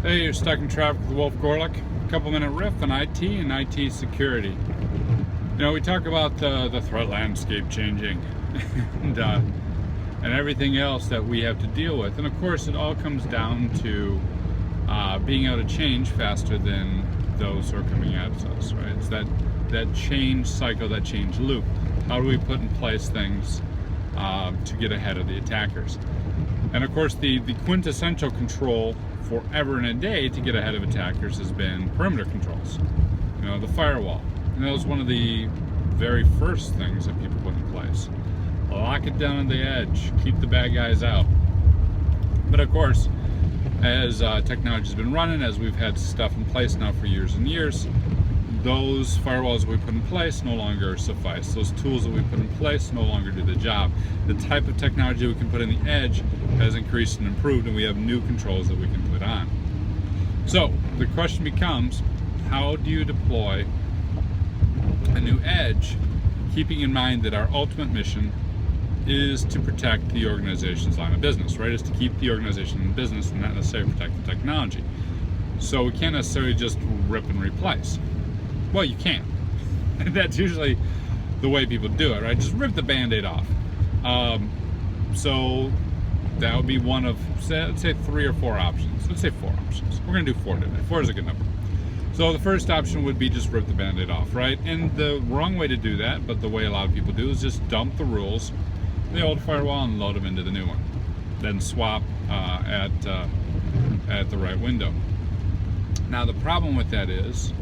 Hey, you're stuck in traffic with Wolf Gorlick. A couple-minute riff on IT and IT security. You know, we talk about the threat landscape changing and everything else that we have to deal with. And of course, it all comes down to being able to change faster than those who are coming at us, right? It's that change cycle, that change loop. How do we put in place things to get ahead of the attackers? And of course, the quintessential control forever and a day to get ahead of attackers has been perimeter controls. You know, the firewall. And that was one of the very first things that people put in place. Lock it down on the edge, keep the bad guys out. But of course, as technology's been running, as we've had stuff in place now for years and years, those firewalls we put in place no longer suffice. Those tools that we put in place no longer do the job. The type of technology we can put in the edge has increased and improved, and we have new controls that we can put on. So the question becomes, how do you deploy a new edge, keeping in mind that our ultimate mission is to protect the organization's line of business, right? Is to keep the organization in business and not necessarily protect the technology. So we can't necessarily just rip and replace. Well, you can. And that's usually the way people do it, right? Just rip the Band-Aid off. So that would be one of, let's say 3 or 4 options. Let's say 4 options. We're going to do 4 today. 4 is a good number. So the first option would be just rip the Band-Aid off, right? And the wrong way to do that, but the way a lot of people do, is just dump the rules in the old firewall and load them into the new one. Then swap at the right window. Now the problem with that is,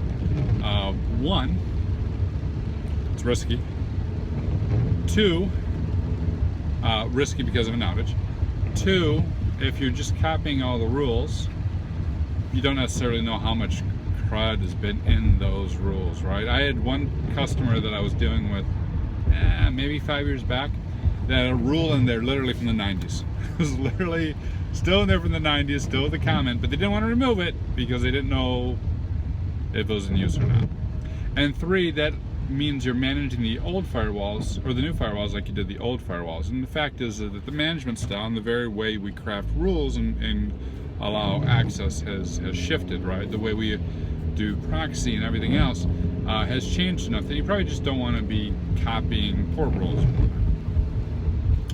1, it's risky. 2, risky because of an outage. 2, if you're just copying all the rules, you don't necessarily know how much crud has been in those rules, right? I had one customer that I was dealing with maybe 5 years back that had a rule in there literally from the 90s. It was literally still in there from the 90s, still the comment, but they didn't want to remove it because they didn't know if it was in use or not. And 3, that means you're managing the old firewalls or the new firewalls like you did the old firewalls. And the fact is that the management style and the very way we craft rules and allow access has shifted, right? The way we do proxy and everything else has changed enough that you probably just don't want to be copying port rules.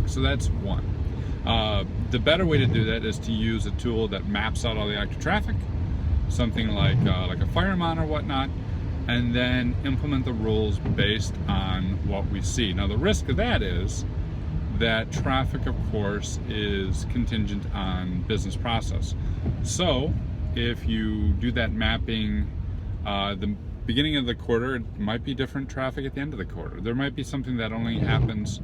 So that's 1. The better way to do that is to use a tool that maps out all the active traffic, something like a Firemon or whatnot, and then implement the rules based on what we see. Now the risk of that is that traffic, of course, is contingent on business process. So if you do that mapping, the beginning of the quarter, it might be different traffic at the end of the quarter. There might be something that only happens,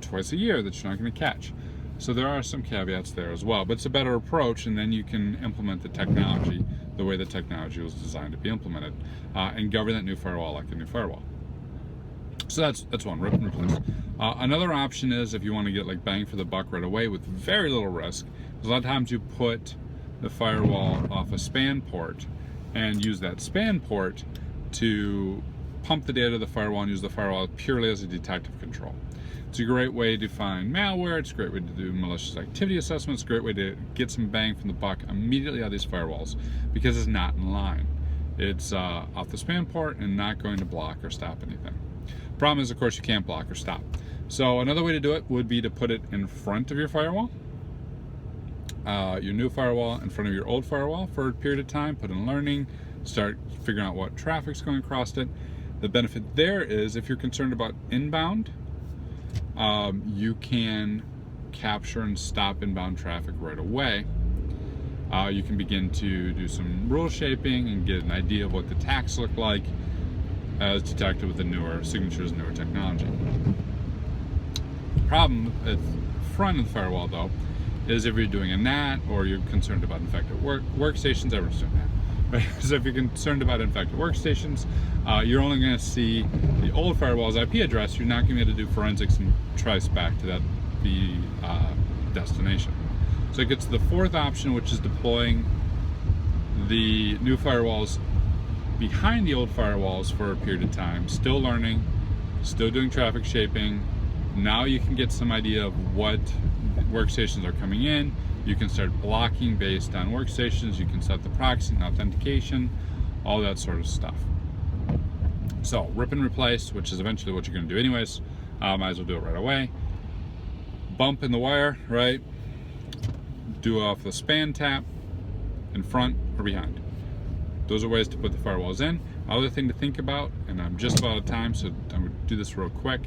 twice a year that you're not going to catch. So there are some caveats there as well, but it's a better approach, and then you can implement the technology the way the technology was designed to be implemented, and govern that new firewall like a new firewall. So that's one, rip and replace. Another option is if you want to get like bang for the buck right away with very little risk, a lot of times you put the firewall off a span port and use that span port to pump the data to the firewall and use the firewall purely as a detective control. It's a great way to find malware, it's a great way to do malicious activity assessments, it's a great way to get some bang from the buck immediately out of these firewalls because it's not in line. It's off the span port and not going to block or stop anything. Problem is, of course, you can't block or stop. So another way to do it would be to put it in front of your firewall, your new firewall in front of your old firewall for a period of time, put in learning, start figuring out what traffic's going across it. The benefit there is if you're concerned about inbound, you can capture and stop inbound traffic right away. You can begin to do some rule shaping and get an idea of what the attacks look like as detected with the newer signatures, newer technology. The problem at the front of the firewall, though, is if you're doing a NAT or you're concerned about infected workstations, everyone's doing that. Right? So if you're concerned about infected workstations, you're only going to see the old firewall's IP address. You're not going to be able to do forensics and trace back to the destination. So it gets to the 4th option, which is deploying the new firewalls behind the old firewalls for a period of time, still learning, still doing traffic shaping. Now you can get some idea of what workstations are coming in. You can start blocking based on workstations. You can set the proxy and authentication, all that sort of stuff. So rip and replace, which is eventually what you're going to do anyways. Might as well do it right away. Bump in the wire, right? Do off the span tap in front or behind. Those are ways to put the firewalls in. Other thing to think about, and I'm just about out of time, so I'm going to do this real quick,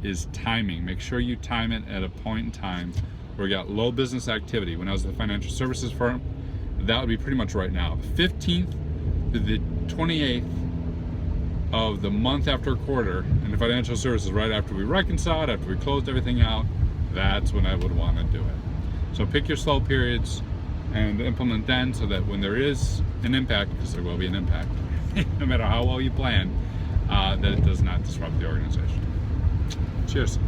is timing. Make sure you time it at a point in time where you got low business activity. When I was at the financial services firm, that would be pretty much right now. The 15th to the 28th of the month after a quarter, and the financial services right after we reconciled, after we closed everything out, that's when I would want to do it. So pick your slow periods and implement then, so that when there is an impact, because there will be an impact, no matter how well you plan, that it does not disrupt the organization. Cheers.